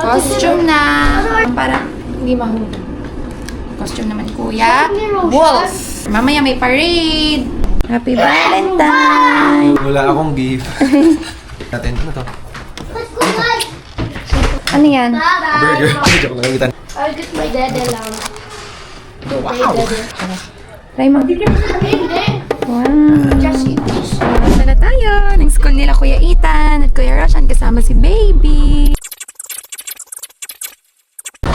Costume na. Para hindi mahulog. Costume naman kuya. Wolf. Mamaya may parade. Happy Valentine. Wala akong gift. Natin, ano to? Ano yan? Burger. Joke lang, itan. I'll get my dad alarm. Wow! Try mo. Hindi. Wow. Just eat this. Punta na tayo ng school nila Kuya Ethan at Kuya Roshan kasama si Baby.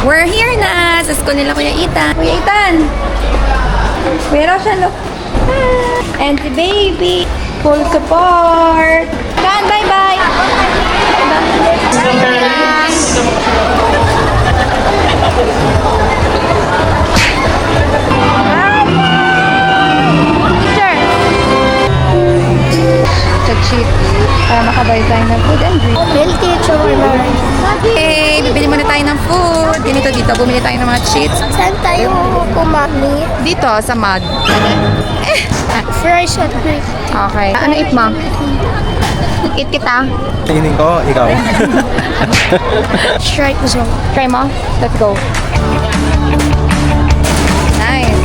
We're here na sa school nila Kuya Ethan. Kuya Ethan! Kuya Roshan, look. Ah, and si Baby. Full support. Dan, bye-bye! Teacher! Cheat para makabuy tayo ng food and drink. Milk teacher. Okay, bibili muna tayo ng food. Ganito dito, bumili tayo ng mga cheats. Saan tayo kumami? Dito, sa mud. Fries at Greek. Okay. Ano eat mo? Eat kita. Tingin ko, ikaw. Strike zone. Try mo. Let's go. Nice.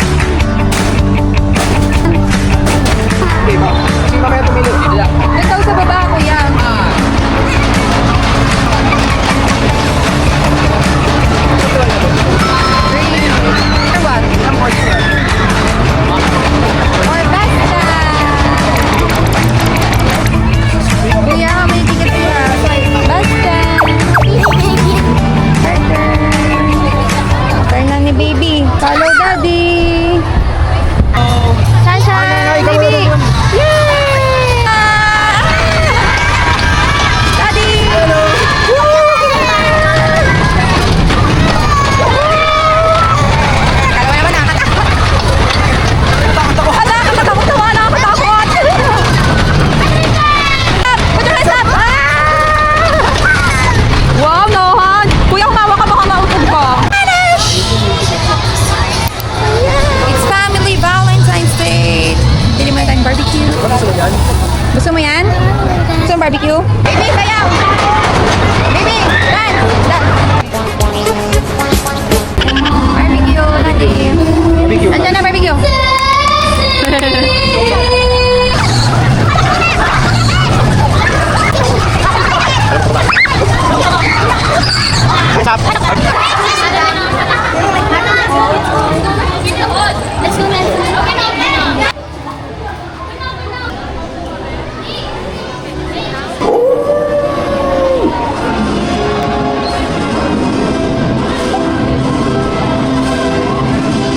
Sino kaya tumili? Ikaw sa baba, kuya. Green. Or what? Or basta. Kuya, may ticket siya. Basta. Turn na ni Baby. Follow Daddy. Sunshine, Baby. Yay! Daddy! Kala mo naman nakakatakot. Nakakatakot naman, nakakatakot. Put your hands up! Wow, Nohan! Kuya, kumawa ka, baka mautog ka. It's family Valentine's Day. Bili mo na tayong barbecue. Gusto mo yan? Gusto mo barbecue? Baby, sayaw! Baby, run! Barbecue, natin. Nandiyan na barbecue. Let's go,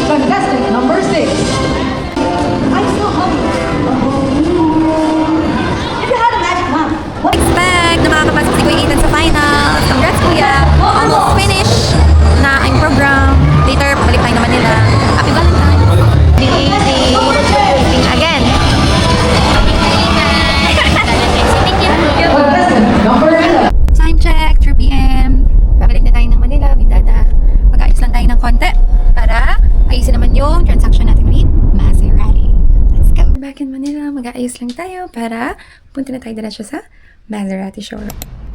Contestant number 6. I'm so hungry. If you had a magic wand, what Expect na makakapasok si Kuya Ethan sa finals. Congrats, Kuya. Almost finished na ang program. Later, pabalik tayo naman nila. Happy Valentine's. Eating again. contestant number 11. Time check, 3 p.m. Babalik na tayo ng Manila with Dada. Mag-ayos lang tayo ng konti para ayusin naman yung transaction natin with Maserati. Let's go. Back in Manila, mag-ayos lang tayo para punta na tayo diretso sa Maserati showroom.